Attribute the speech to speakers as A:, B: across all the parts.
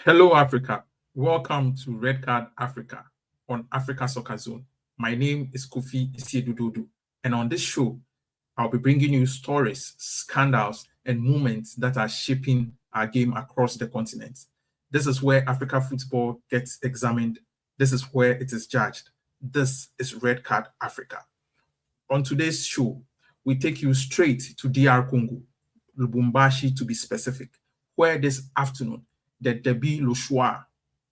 A: Hello, Africa. Welcome to Red Card Africa on Africa Soccer Zone. My name is Kofi Isiedudodu, and on this show, I'll be bringing you stories, scandals, and moments that are shaping our game across the continent. This is where Africa football gets examined. This is where it is judged. This is Red Card Africa. On today's show, we take you straight to DR Congo, Lubumbashi to be specific, where this afternoon, the Derby Le Choix,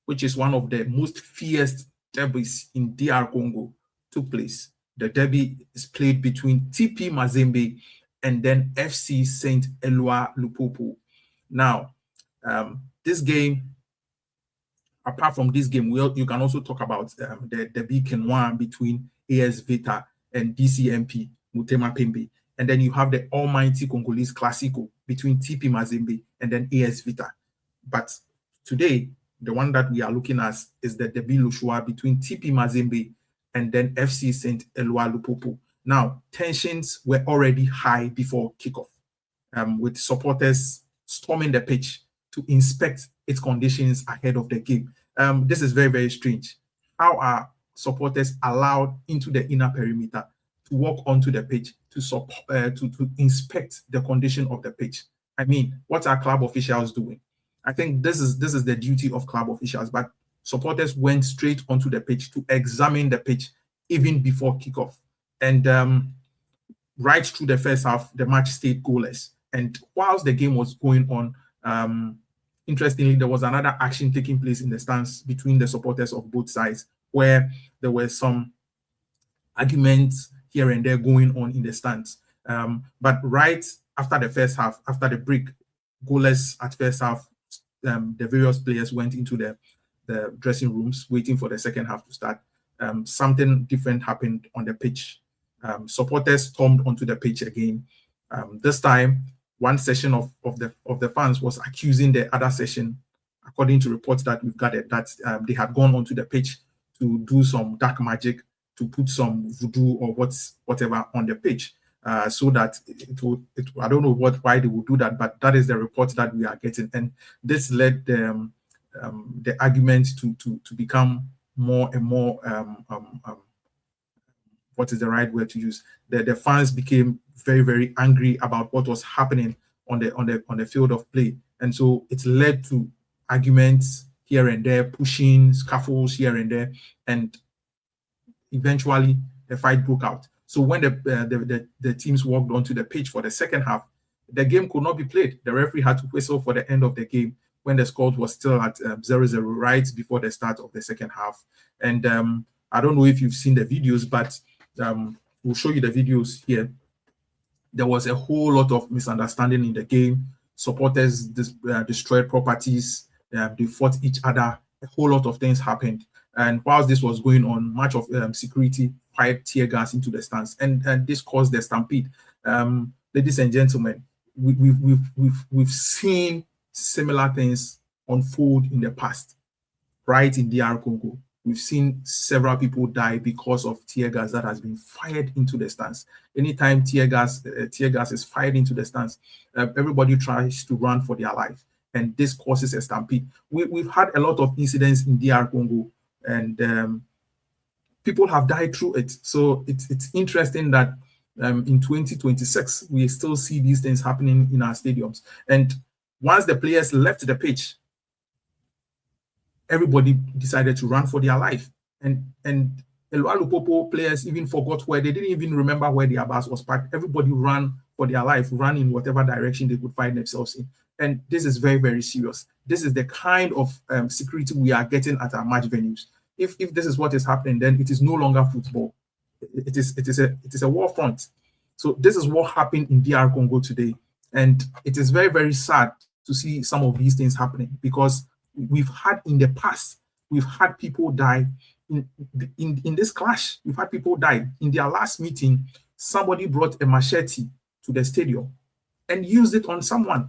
A: which is one of the most fierce derbies in DR Congo, took place. The derby is played between TP Mazembe and then FC Saint Eloi Lupopo. Now, this game, apart from this game, you can also talk about the Derby Kenwa between AS Vita and DCMP Mutema Pembe. And then you have the almighty Congolese Classico between TP Mazembe and then AS Vita. But today, the one that we are looking at is the Derby Le Choix between TP Mazembe and then FC Saint Eloi Lupopo. Now, tensions were already high before kickoff, with supporters storming the pitch to inspect its conditions ahead of the game. This is very, very strange. How are supporters allowed into the inner perimeter to walk onto the pitch to inspect the condition of the pitch? I mean, what are club officials doing? I think this is the duty of club officials, but supporters went straight onto the pitch to examine the pitch even before kickoff. And right through the first half, the match stayed goalless. And whilst the game was going on, interestingly, there was another action taking place in the stands between the supporters of both sides, where there were some arguments here and there going on in the stands. But right after the first half, after the break, goalless at first half, the various players went into the dressing rooms waiting for the second half to start. Something different happened on the pitch. Supporters stormed onto the pitch again. This time, one session of the fans was accusing the other session, according to reports that we've gathered, that they had gone onto the pitch to do some dark magic, to put some voodoo or whatever on the pitch. So that I don't know why they would do that, but that is the report that we are getting, and this led the argument to become more and more what is the right word to use? The fans became very, very angry about what was happening on the field of play, and so it led to arguments here and there, pushing, scuffles here and there, and eventually the fight broke out. So when the teams walked onto the pitch for the second half, the game could not be played. The referee had to whistle for the end of the game when the score was still at 0-0 right before the start of the second half. And I don't know if you've seen the videos, but we'll show you the videos here. There was a whole lot of misunderstanding in the game. Supporters destroyed properties. They fought each other. A whole lot of things happened. And whilst this was going on, much of security fired tear gas into the stands, and this caused the stampede. Ladies and gentlemen, we've seen similar things unfold in the past, right in DR Congo. We've seen several people die because of tear gas that has been fired into the stands. Anytime tear gas is fired into the stands, everybody tries to run for their life, and this causes a stampede. We've had a lot of incidents in DR Congo, and people have died through it. So it's interesting that in 2026, we still see these things happening in our stadiums. And once the players left the pitch, everybody decided to run for their life. And Eloi Lupopo players even forgot where, they didn't even remember where their bus was parked. Everybody ran for their life, ran in whatever direction they could find themselves in. And this is very, very serious. This is the kind of security we are getting at our match venues. If this is what is happening, then it is no longer football. It is a war front. So this is what happened in DR Congo today, and it is very, very sad to see some of these things happening, because we've had in the past, we've had people die in this clash. We've had people die in their last meeting. Somebody brought a machete to the stadium and used it on someone,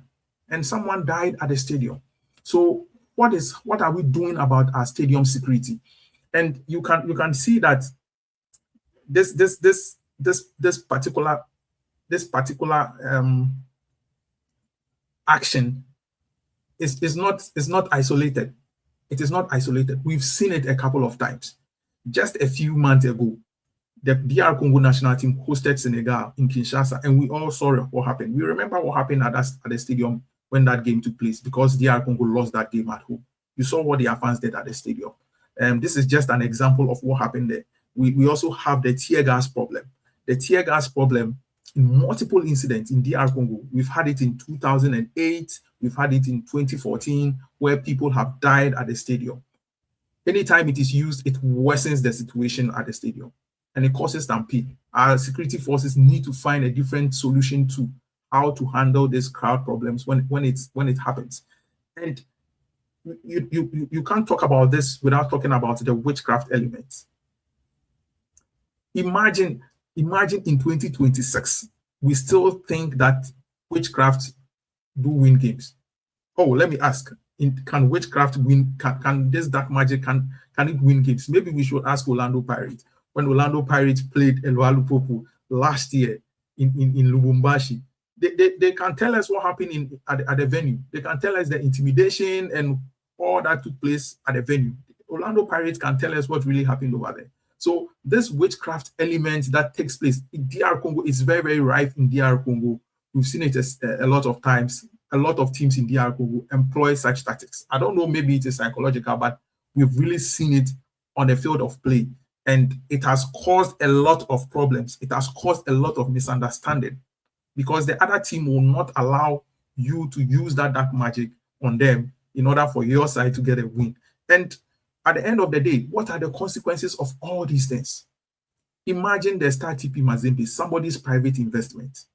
A: and someone died at the stadium. So what are we doing about our stadium security? And you can see that this particular, action it's not isolated. It is not isolated. We've seen it a couple of times. Just a few months ago, the DR Congo national team hosted Senegal in Kinshasa, and we all saw what happened. We remember what happened at the stadium when that game took place, because DR Congo lost that game at home. You saw what their fans did at the stadium. This is just an example of what happened there. We also have the tear gas problem. The tear gas problem in multiple incidents in DR Congo. We've had it in 2008. We've had it in 2014, where people have died at the stadium. Anytime it is used, it worsens the situation at the stadium, and it causes stampede. Our security forces need to find a different solution to how to handle these crowd problems when it happens. And you can't talk about this without talking about the witchcraft elements. Imagine in 2026, we still think that witchcraft do win games. Oh, let me ask, can witchcraft win? Can this dark magic, can it win games? Maybe we should ask Orlando Pirates. When Orlando Pirates played Eloi Lupopo last year in Lubumbashi, they can tell us what happened at the venue. They can tell us the intimidation and all that took place at the venue. Orlando Pirates can tell us what really happened over there. So this witchcraft element that takes place in DR Congo is very, very rife in DR Congo. We've seen it a lot of times. A lot of teams in DR Congo employ such tactics. I don't know, maybe it is psychological, but we've really seen it on the field of play. And it has caused a lot of problems. It has caused a lot of misunderstanding, because the other team will not allow you to use that dark magic on them in order for your side to get a win. And at the end of the day, what are the consequences of all these things? Imagine the Star TP Mazembe, somebody's private investment,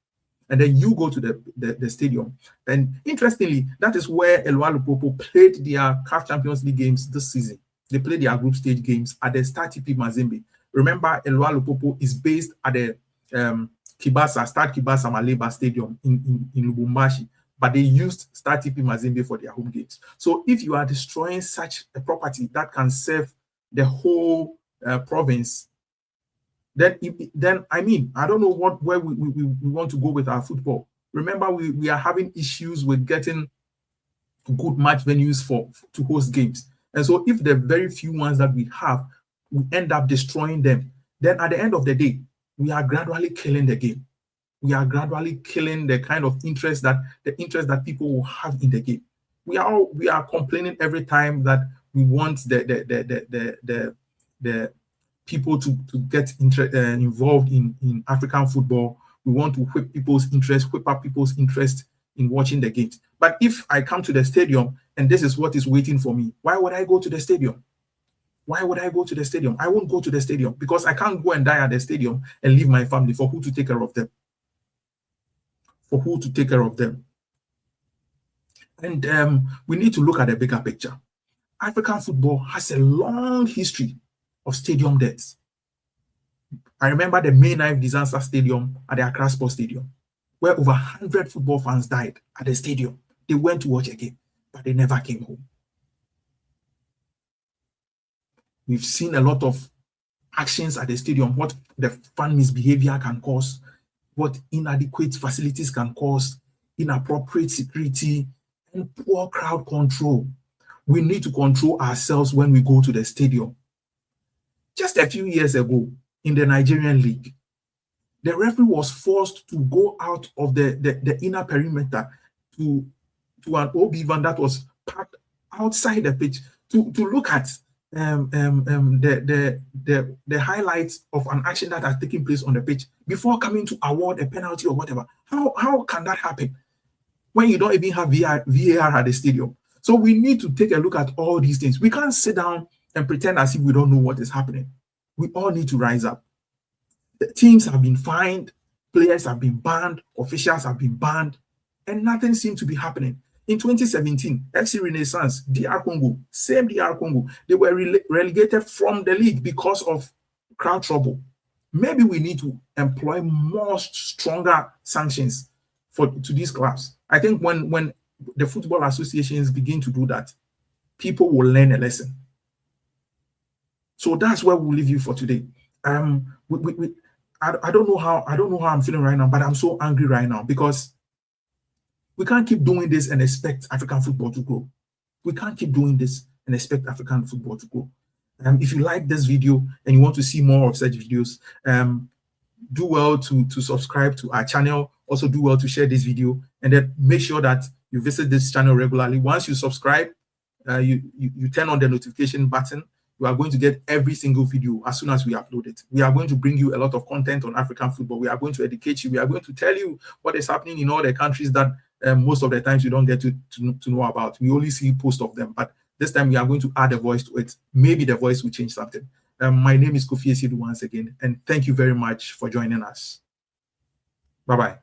A: and then you go to the stadium. And interestingly, that is where Eloi Lupopo played their CAF Champions League games this season. They played their group stage games at the Star TP Mazembe. Remember, Eloi Lupopo is based at the Stade Kibasa Maleba Stadium in Lubumbashi, but they used Star TP Mazembe for their home games. So if you are destroying such a property that can serve the whole province, then I mean, I don't know where we want to go with our football. Remember, we are having issues with getting good match venues to host games. And so if the very few ones that we have, we end up destroying them, then at the end of the day, we are gradually killing the game. We are gradually killing the kind of interest that people will have in the game. We are complaining every time that we want the people to get involved in African football. We want to whip up people's interest in watching the games. But if I come to the stadium and this is what is waiting for me, why would I go to the stadium? Why would I go to the stadium? I won't go to the stadium, because I can't go and die at the stadium and leave my family. For who to take care of them? For who to take care of them? And we need to look at the bigger picture. African football has a long history of stadium deaths. I remember the May 9th disaster stadium at the Accra Sports Stadium, where over 100 football fans died at the stadium. They went to watch a game, but they never came home. We've seen a lot of actions at the stadium, what the fan misbehavior can cause, what inadequate facilities can cause, inappropriate security, and poor crowd control. We need to control ourselves when we go to the stadium. Just a few years ago, in the Nigerian League, the referee was forced to go out of the inner perimeter to an OB van that was parked outside the pitch to look at the highlights of an action that has taken place on the pitch before coming to award a penalty or whatever. How can that happen when you don't even have VAR at the stadium? So we need to take a look at all these things. We can't sit down and pretend as if we don't know what is happening. We all need to rise up. The teams have been fined, players have been banned, officials have been banned, and nothing seemed to be happening. In 2017, FC Renaissance, DR Congo, same DR Congo, they were relegated from the league because of crowd trouble. Maybe we need to employ more stronger sanctions to these clubs. I think when the football associations begin to do that, people will learn a lesson. So that's where we'll leave you for today. I don't know how I'm feeling right now, but I'm so angry right now because We can't keep doing this and expect African football to grow. We can't keep doing this and expect African football to grow. If you like this video and you want to see more of such videos, do well to subscribe to our channel. Also do well to share this video, and then make sure that you visit this channel regularly. Once you subscribe, you turn on the notification button. You are going to get every single video as soon as we upload it. We are going to bring you a lot of content on African football. We are going to educate you. We are going to tell you what is happening in all the countries that most of the times you don't get to know about. We only see posts of them, but this time we are going to add a voice to it. Maybe the voice will change something. My name is Kofi Esidu once again, and thank you very much for joining us. Bye-bye.